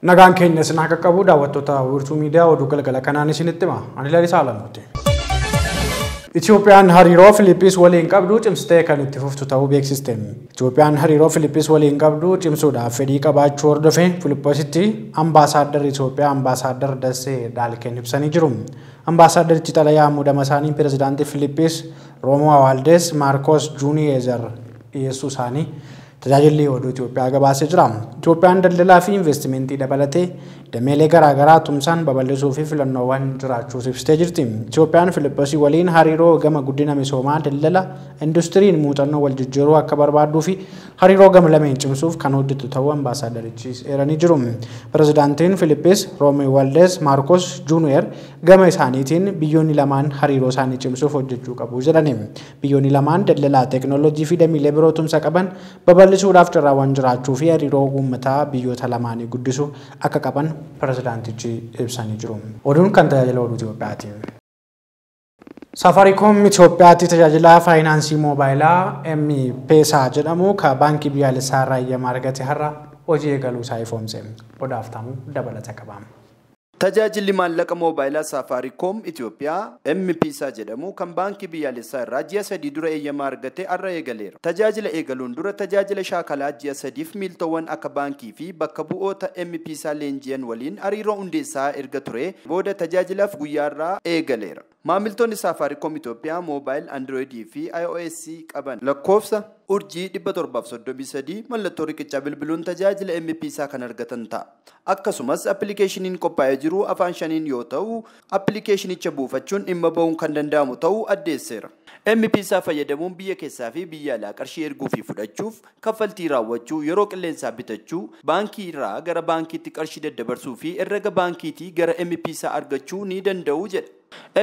Nagaan keenya sinaa qaqqabu daawwattoota wiirtuu miidiyaa oduu galgala kanaan isinitti hima. Ani Lalisaa Alamuuti. Itoophiyaan hariiroo Filiippiis waliin qabdu cimsitee kan itti fuftu ta'uu beeksiste. Itoophiyaan hariiroo Filiippiis waliin qabdu cimsuudhaaf fedhii qabaachuu hordofee Filiippoositti ambaasaaddarri Itoophiyaa ambaasaadar Dassee Daalkeen ibsanii jiru. Ambaasaadarichi xalayaa muudama isaanii pirezidaantii Filiippiis Roomoo Waaldes Maarkos Juuniyeezar dhiyeessuu isaanii tajaajilli oduu Itoophiyaa gabaasee jira. Itoophiyaan daldalaa fi investimentii dabalatee dameelee garaagaraa tumsaan babal'isuu fi filannoowwan jiraachuus ibsitee jirti. Itoophiyaan Filiippoosii waliin hariiroo gama guddina misoomaa daldala industiriin muuxannoo wal jijjiiruu akka barbaaduu fi hariiroo gama lameen cimsuuf kan hojjetu ta'uu ambaasaadarichi eeranii jiru. Pirezidaantiin Filiippiis Roomoo Waaldes Maarkos Juuniyer gama isaaniitiin biyyoonni lamaan hariiroo isaanii cimsuuf hojjechuu qabu jedhani. Biyyoonni lamaan daldalaa teekinooloojii fi dameelee biroo tumsa qaban babal'isuudhaaf carraawwan jiraachuu fi hariiroo uummataa biyyoota lamaanii guddisuu akka qaban pirezidaantichi ibsanii jiru. Oduun kan tajaajila oduu Itoophiyaati. Safaricom Itoophiyaatti tajaajila faayinaansii moobaayilaa M-Pesa jedhamu ka baankii biyyaalessaa irraa eeyyama argate har'a hojii eegaluu isaa ifoomse. Odaaf tamu dabalata qabama. Tajaajilli maallaqa moobaayilaa Safaricom Itoophiyaa M-Pesa jedhamu kan baankii biyyaalessaa irraa ji'a 3 dura eeyyama argate har'a eegaleera. Tajaajila eegaluun dura tajaajila shaakalaa ji'a 3f miiltowwan akka baankii fi bakka bu'oota M-Pesa leenji'an waliin hariiroo hundeessaa erga ture booda tajaajilaaf guyyaarraa eegaleera. Maamiltoonni Safaricom Itoophiyaa moobaayil Android fi iOS qaban lakkoofsa urjii 733 mallattoo riqichaa bilbiluun tajaajila M-Pesa kan argatan ta'a. Akkasumas appilikeeshiniin qophaa'ee jiru afaan 5 yoo ta'u appilikeeshinicha buufachuun dhimma ba'uun kan danda'amu ta'uu addeesseera. M-Pesa fayyadamuun biyya keessaa fi biyya alaa qarshii erguu fi fudhachuuf kaffaltii raawwachuu yeroo qilleensaa bitachuu baankii irraa gara baankiitti qarshii daddabarsuu fi herrega baankiitii gara M-Pesa argachuu ni danda'u jedha.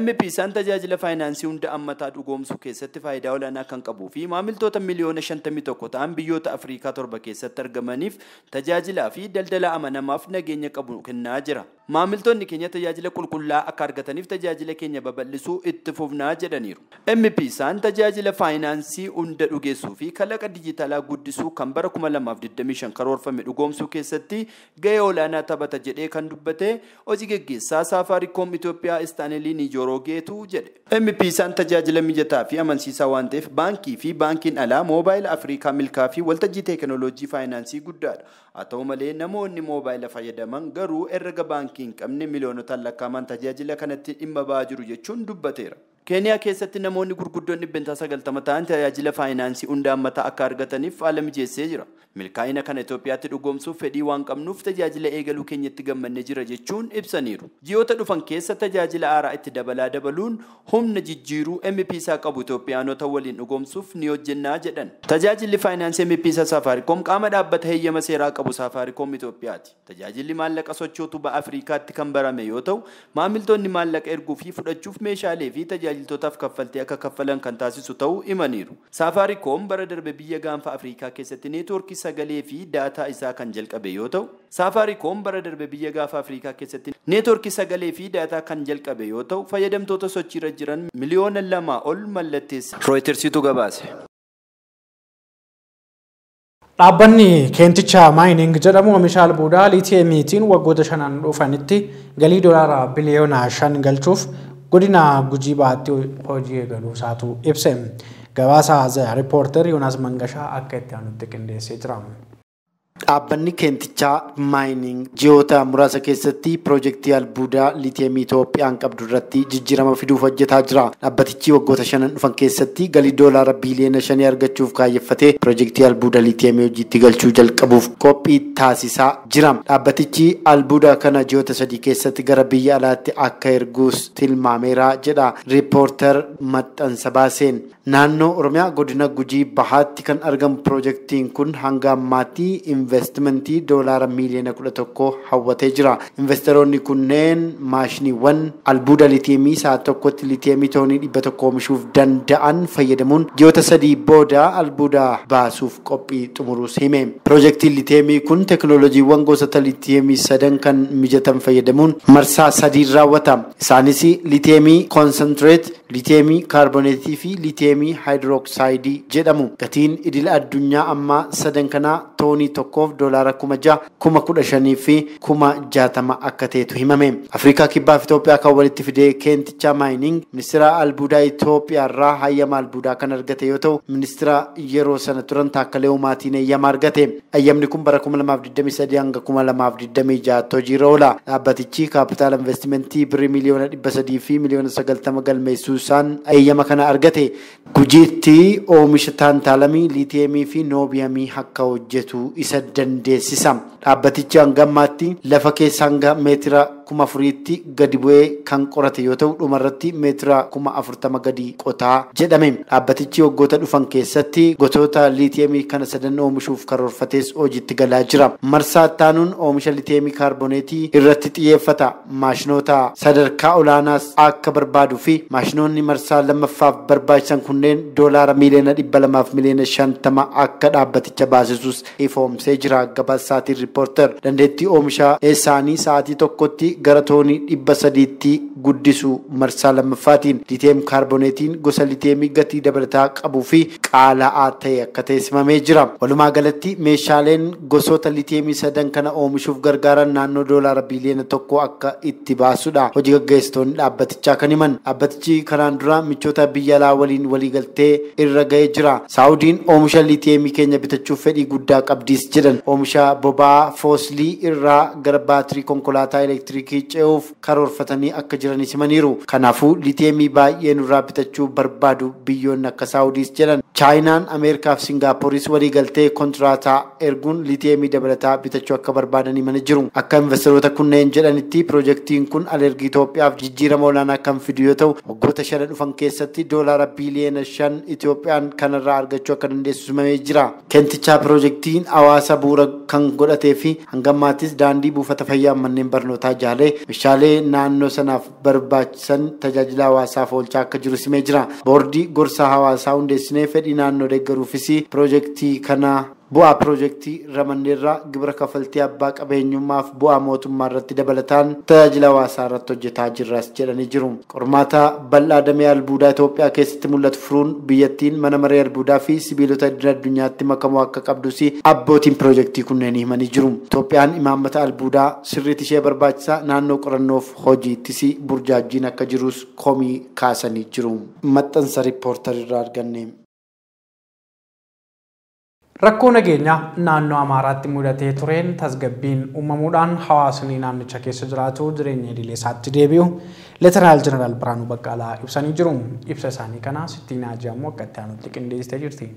M-Pesaan tajaajila faayinaansii hunda ammataa dhugoomsuu keessatti faayidaa olaanaa kan qabuu fi maamiltoota miliyoona 51 ta'an biyyoota Afrikaa 7 keessatti argamaniif tajaajilaa fi daldala amanamaaf nageenya qabu kennaa jira. Maamiltoonni keenya tajaajila qulqullaa akka argataniif tajaajila keenya babal'isuu itti fufnaa jedhaniiru. M-Pesaan tajaajila faayinaansii hunda dhugeessuu fi kalaqa dijitaalaa guddisuu kan bara 2025 karoorfame dhugoomsuu keessatti gahee olaanaa taphata jedhee kan dubbate hojii gaggeessaa Safaricom Itoophiyaa Istaanelii Nijoroogeetu jedhe. M-Pesaan tajaajila mijataa fi amansiisaa waan ta'eef baankii fi baankiin alaa moobaayila Afrikaa milkaa fi waltajjii teekinooloojii faayinaansii guddaadha. Haa ta'u malee namoonni moobaayila fayyadaman garuu herrega baankii hin qabne miliyoonotaan lakkaa'aman tajaajila kanatti dhimma ba'aa jiru jechuun dubbateera. Keeniyaa keessatti namoonni gurguddoon 90 ta'an tajaajila faayinaansii hunda ammataa akka argataniif haala mijeessee jira. Milkaa'ina kana Itoophiyaatti dhugoomsuuf fedhii waan qabnuuf tajaajila eegaluu keenyatti gammannee jira jechuun ibsaniiru. Ji'oota dhufan keessa tajaajila haaraa itti dabaluun humna jijjiiruu M-Pesa qabu Itoophiyaanota waliin dhugoomsuuf ni hojjennaa jedhan. Tajaajilli faayinaansii M-Pesa Safaricom qaama dhaabbata heeyyama seeraa qabu Safaricom Itoophiyaati. Tajaajilli maallaqa sochootu ba'a Afrikaatti kan barame yoo ta'u, maamiltoonni maallaqa erguu fi fudhachuuf meeshaalee fi tajaajiltootaaf kaffaltii akka kaffalan kan taasisu ta'uu himaniiru. Safaricom bara darbe biyya gaanfa Afrikaa keessatti neetwoorkii sagalee fi daataa isaa kan jalqabe yoo ta'u, Safaricom bara darbe biyya gaanfa Afrikaa keessatti neetwoorkii sagalee fi daataa kan jalqabe yoo ta'u, fayyadamtoota sochiirra jiran miliyoona 2 ol mallatteesse. Rooyitersiitu gabaase. Dhaabbanni Keenticha Mining jedhamu oomisha albuudaa liitiyeemiitiin waggoota 5 dhufanitti galii doolaara biliyoona 5 galchuuf godina Gujii Baatti hojii eegaluu isaatu ibse. Gabaasa riippoorter Yoonaas Mangashaa akka itti aanutti qindeessee jira. Dhaabbanni Keenticha Mining ji'oota muraasa keessatti piroojeektii albuudaa liitiyeemii Itoophiyaan qabdu irratti jijjiirama fiduuf hojjetaa jira. Dhaabbatichi waggoota 5 dhufan keessatti galii doolaara biliyoona 5 argachuuf kaayeffatee piroojeektii albuudaa liitiyeemii hojiitti galchuu jalqabuuf qophii taasisaa jira. Dhaabbatichi albuudaa kana ji'oota 3 keessatti gara biyya alaatti akka erguus tilmaameera jedha riippoorter maxxansa baaseen. Naannoo Oromiyaa godina Gujii Bahaatti kan argamu piroojeektiin kun hanga ammaatti investimentii doolaara miliyoona 11 hawwatee jira. Investoroonni kunneen maashiniiwwan albuuda liitiyeemii sa'a tokkotti liitiyeemii toonii 100 oomishuuf danda'an fayyadamuun ji'oota 3 booda albuuda baasuuf qophii xumuruus hime. Piroojeektiin liitiyeemii kun teekinooloojiiwwan gosoota liitiyeemii 3 kan mijatan fayyadamuun marsaa 3 raawwata. Isaanis liitiyeemii konsentireet, liitiyeemii kaarboneetii fi liitiyeemii haayidrooksayidii jedhamu. Gatiin idil addunyaa amma 3 kanaa toonii tokkoof immoo doolaara 6,000, 15,000 fi 60,000 akka ta'etu himame. Afrikaa Kibbaa fi Itoophiyaa kan walitti fidee Keenticha Mining ministeera albuudaa Itoophiyaa irraa hayyama albuudaa kan argate yoo ta'u ministeera yeroo sana turan Taakkalee Uumaatiin hayyama argate. Hayyamni kun bara 2023 hanga 2026 hojiirra oola. Dhaabbatichi kaapitaala investimentii birrii miliyoona 300 fi miliyoona 90 galmeessuusaan hayyama kana argate. Gujiitti oomisha taantaalamii, liitiyeemii fi noobiyamii akka hojjetu isa dandeessisa. Dhaabbatichi hanga ammaatti lafa keessa hanga meetira 4,000tti gadi bu'ee kan qorate yoo ta'u dhumarratti meetira 40,000 gadi qotaa jedhame. Dhaabbatichi waggoota dhufan keessatti gosoota liitiyeemii kana sadan oomishuuf karoorfates hojiitti galaa jira. Marsaa ittaanuun oomisha liitiyeemii kaarboneetii irratti xiyyeeffata. Maashinoota sadarkaa olaanaas akka barbaaduu fi maashinoonni marsaa lammaffaaf barbaachisan kunneen doolaara miliyoona 200 fi miliyoona 50 akka dhaabbaticha baasisuus ifoomsee jira. Gabaasaatiin riippoorter dandeettii oomisha isaanii sa'aatii tokkotti gara toonii 300tti guddisu marsaa lammaffaatiin liitiyeem kaarboneetiin gosa liitiyeemii gatii dabalataa qabuu fi qaala'aa ta'e akka teessimamee jira. Walumaa galatti meeshaaleen gosoota liitiyeemii sadan kana oomishuuf gargaaran naannoo doolaara biliyoona 1 akka itti baasudha. Hojii gaggeessitoonni dhaabbatichaa kan himan. Dhaabbatichi kanaan dura michoota biyya alaa waliin waliigaltee irra ga'ee jira. Saawudiin oomisha liitiyeemii keenya bitachuuf fedhii guddaa qabdiis jedhan. Oomisha boba'aa foosilii irraa gara baatirii konkolaataa elektiriikii ce'uuf karoorfatanii akka jiranis himaniiru. Kanaafuu liitiyeemii baay'ee nurraa bitachuu barbaadu biyyoonni akka Saawudiis jedhan. Chaayinaan Ameerikaa fi Singaaporis waliigaltee kontiraataa erguun liitiyeemii dabalataa bitachuu akka barbaadan himanii jiru. Akka investoroota kunneen jedhanitti piroojeektiin kun alergii Itoophiyaaf jijjiirama olaanaa kan fidu yoo ta'u waggoota 5 dhufan keessatti doolaara biliyoona 5 Itoophiyaan kanarraa argachuu akka dandeessu himamee jira. Keenticha piroojeektiin hawaasa bu'uura kan godhatee fi hanga ammaattis daandii, buufata fayyaa, manneen barnootaa ijaalee meeshaalee naannoo sanaaf barbaachisan tajaajila hawaasaaf oolchaa akka jiru himee jira. Boordii gorsaa hawaasaa hundeessinee fedhii naannoo deeggaruufis piroojeektii kana bu'aa piroojeektii ramanneerraa gibira kaffaltii abbaa qabeenyummaaf bu'aa mootummaa irratti dabalataan tajaajila hawaasaa irratti hojjetaa jirras jedhanii jiru. Qormaata bal'aa damee albuudaa Itoophiyaa keessatti mul'atu furuun biyyattiin mana maree albuudaa fi sibiilota idil addunyaatti makamuu akka qabdus abbootiin piroojeektii kunneen himanii jiru. Itoophiyaan imaammata albuudaa sirriitti ishee barbaachisaa naannoo qorannoof hojiittis burjaajjiin akka jirus komii kaasanii jiru. Maxxansa riippoortarii irraa arganne. Rakkoo nageenyaa naannoo Amaaraatti mudatee tureen tasgabbiin uumamuudhaan hawaasni naannicha keessa jiraatu jireenya idilee isaatti deebi'u Leetanaal Jeneraal Biraanuu Baqqalaa ibsanii jiru. Ibsa isaanii kana Sittiin Haajii ammoo akka itti aanutti qindeessitee jirti.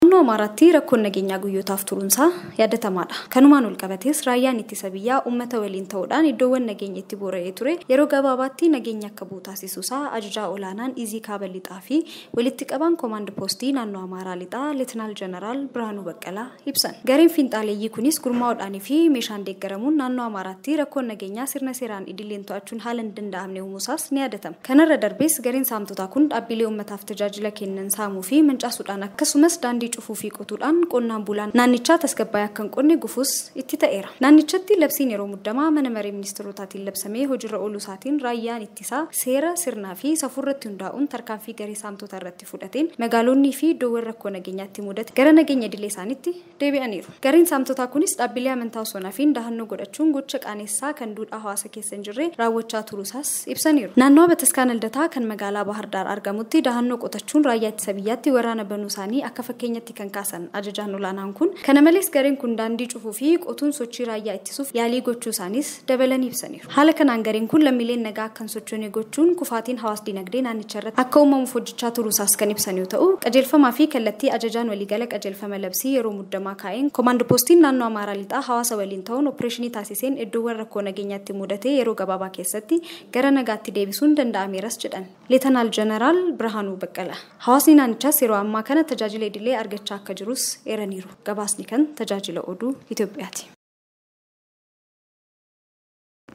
Naannoo Amaaraatti rakkoon nageenyaa guyyootaaf turuunsaa yaadatamaadha. Kanumaan ol qabatees raayyaan ittisa biyyaa uummata waliin ta'uudhaan iddoowwan nageenya itti boora'ee ture yeroo gabaabaatti nageenya akka bu'u taasisuusaa ajajaa olaanaan Izii Kaaba Lixaa fi walitti qabaan koomaand poostii naannoo Amaaraa Lixaa Leetanaal Jeneraal Biraanuu Baqqalaa ibsan. Gareen fiinxaaleeyyii kunis gurmaa'uudhaanii fi meeshaan deeggaramuun naannoo Amaaraatti rakkoon nageenyaa sirna seeraan idileen to'achuun haala hin danda'amne uumuusaas ni yaadatama. Kanarra darbees gareen saamtotaa kun dhaabbilee uummataaf tajaajila kennan saamuu fi mancaasuudhaan akkasumas daandii cufuu fi qotuudhaan qonnaan bulaan naannichaa tasgabbaa'ee akka hin qonne gufuus itti ta'eera. Naannichatti labsiin yeroo muddamaa mana maree ministeerotaatiin labsamee hojiirra ooluu isaatiin raayyaan ittisaa seera sirnaa fi safuurratti hundaa'uun tarkaanfii garee saamtota irratti fudhateen magaalonni fi iddoowwan rakkoo nageenyaatti mudate gara nageenya idilee isaaniitti deebi'aniiru. Gareen saamtotaa kunis dhaabbilee amantaa osoo nafiin dahannoo godhachuun gocha qaanessaa kan duudhaa hawaasa keessa hin jirre raawwachaa turuusaas ibsaniiru. Naannoo Bataskaan Aldataa kan magaalaa Bahar Daar argamutti dahannoo qotachuun raayyaa ittisa biyyaatti waraana banuu isaanii akka fakkeenyatti kan kaasan ajajaan olaanaan kun kana malees gareen kun daandii cufuu fi qotuun sochii raayyaa ittisuuf yaalii gochuu isaanis dabalanii ibsaniiru. Haala kanaan gareen kun lammiileen nagaa kan sochoone gochuun kufaatiin hawaas dinagdee naannicha irratti akka uumamuuf hojjechaa turuusaas kan ibsan yoo ta'u qajeelfamaa fi kallattii ajajaan waliigala qajeelfama labsii yeroo muddamaa kaa'een koomaand poostiin naannoo Amaaraa Lixaa hawaasa waliin ta'uun opereeshinii taasiseen iddoowwan rakkoo nageenyaatti mudatee yeroo gabaabaa keessatti gara nagaatti deebisuun danda'ameeras jedhan. Leetanaal Jeneraal Biraanuu Baqqalaa hawaasni naannichaas yeroo ammaa kana tajaajila idilee argachaa akka jirus eeraniiru. Gabaasni kan tajaajila oduu Itoophiyaati.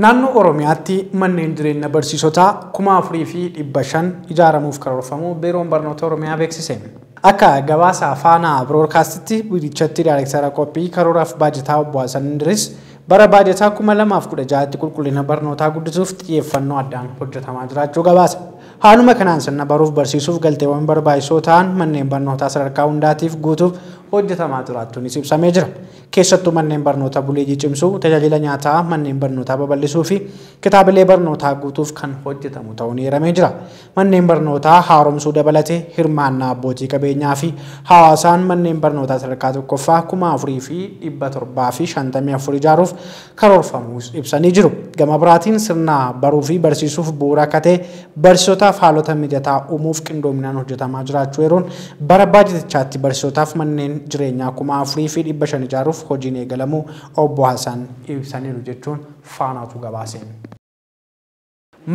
Naannoo Oromiyaatti manneen jireenya barsiisotaa 4,500 ijaaramuuf karoorfamu Biiroon Barnoota Oromiyaa beeksise. Akka gabaasa Faanaa Biroodkaastitti biirichatti daayireektara qophii karooraaf baajataa obbo Hasan Indiris bara baajataa 2016tti qulqullina barnootaa guddisuuf xiyyeeffannoo addaan hojjetamaa jiraachuu gabaasa. Haaluma kanaan sirna baruuf barsiisuuf galteewwan barbaachisoo ta'an manneen barnootaa sadarkaa hundaatiif guutuuf hojjetamaa jiraachuunis ibsamee jira. Keessattuu manneen barnootaa buleeyyii cimsuu, tajaajila nyaataa manneen barnootaa babal'isuu fi kitaabilee barnootaa guutuuf kan hojjetamu ta'uun eeramee jira. Manneen barnootaa haaromsuu dabalatee hirmaannaa abbootii qabeenyaa fi hawaasaan manneen barnootaa sadarkaa tokkoffaa 4,754 ijaaruuf karoorfamuus ibsanii jiru. Gama biraatiin sirna baruu fi barsiisuuf bu'uura akka ta'e barsiisotaaf haalota mijataa uumuuf qindoominaan hojjetamaa jiraachuu eeruun bara baajetichaatti barsiisotaaf manneen jireenyaa 4,500 ijaaruuf hojiin eegalamuu obbo Hasan ibsaniiru jechuun faanaatu gabaaseen.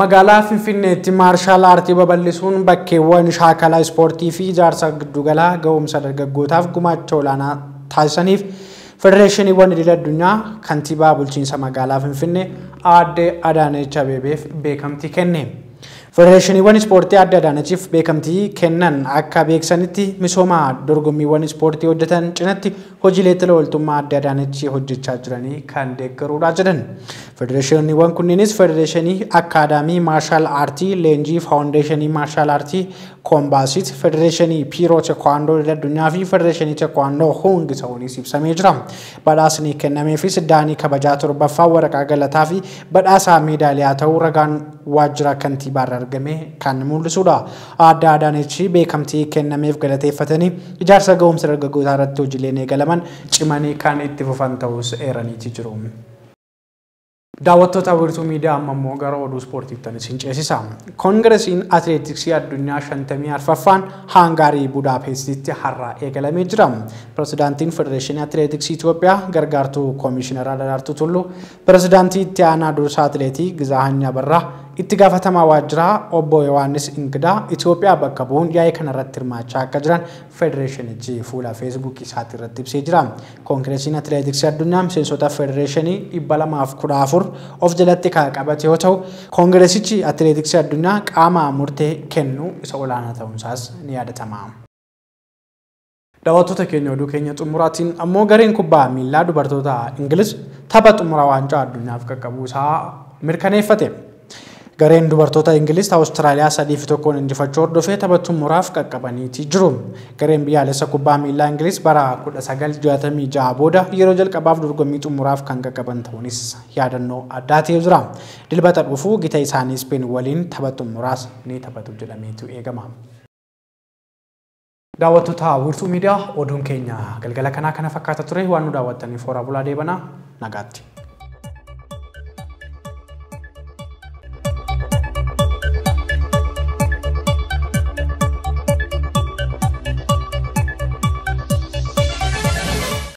Magaalaa Finfinneetti maarshaal aartii babal'isuun bakkeewwan shaakalaa ispoortii fi ijaarsa giddugalaa ga'umsa dargaggootaaf gumaacha olaanaa taasisaniif Federeeshiniiwwan idil addunyaa kantiibaa bulchiinsa magaalaa Finfinnee aadde Adaanech Abeebeef beekamtii kenne. Federeeshiniiwwan ispoortii aadde Adaanechiif beekamtii kennan akka beeksanitti misooma dorgommiiwwan ispoortii hojjetan cinatti hojiilee tola ooltummaa aadde Adaanechi hojjechaa jiranii kan deeggaruudha jedhan. Federeeshiniiwwan kunneenis Federeeshinii Akaadaamii Maarshaal Aartii, Leenjii Faawundeeshinii Maarshaal Aartii Koombaasiit, Federeeshinii Piiroo Teekwaandoo idil addunyaa fi Federeeshinii Teekwaandoo hundi ta'uunis ibsamee jira. Badhaasni kennameefis daanii kabajaa 7ffaa waraqaa galataa fi badhaasaa meedaaliyaa ta'uu ragaan waajjira kantiibaarra argame kan mul'isudha. Aadde Adaanechi beekamtii kennameef galateeffatanii ijaarsa ga'umsa dargaggootaa irratti hojiileen eegalaman cimanii kan itti fufan ta'us eeraniiti jiru. Daawwattoota wiirtuu miidiyaa ammoo gara oduu ispoortiitti isin ceesisa. Koongireesiin atileetiksii addunyaa 54ffaan Haangaarii Budaapestitti har'a eegalamee jira. Pirezidaantiin Federeeshinii Atileetiksii Itoophiyaa gargaartuu Koomishineraa Daraartuu Tulluu, Pirezidaantii itti aanaa dursaa atileetii Gizaahany Abarraa, itti gaafatamaa waajjiraa obbo Yohaannis Ingidaa Itoophiyaa bakka bu'uun yaa'ii kanarratti hirmaachaa akka jiran Federeeshinichi fuula Feesbuukii isaatii irratti ibsee jira. Koongireesiin atileetiksii addunyaa miseensota Federeeshinii 214 of jalatti kan qabate yoo ta'u, koongireesichi atileetiksii addunyaa qaama murtee kennuu isa olaanaa ta'uunsaas ni yaadatama. Daawwattoota keenya oduu keenya xumuraatiin ammoo gareen kubbaa miilaa dubartoota Ingiliz tapha xumuraa waancaa addunyaaf qaqqabuu isaa mirkaneeffate. Gareen dubartoota Ingiliz Awustiraaliyaa 3-1 injifachuu hordofee tapha xumuraaf qaqqabaniiti jiru. Gareen biyyaalessa kubbaa miilaa Ingiliz bara 1966 booda yeroo jalqabaaf dorgommii xumuraaf kan qaqqaban ta'uunis yaadannoo addaa ta'ee jira. Dilbata dhufu gita isaanii Speen waliin tapha xumuraas ni taphatu jedhameetu eegama. Daawwattoota wiirtuu miidiyaa oduun keenya galgala kanaa kana fakkaata ture waan nu daawwattaniif horaa bulaa deebanaa nagaatti.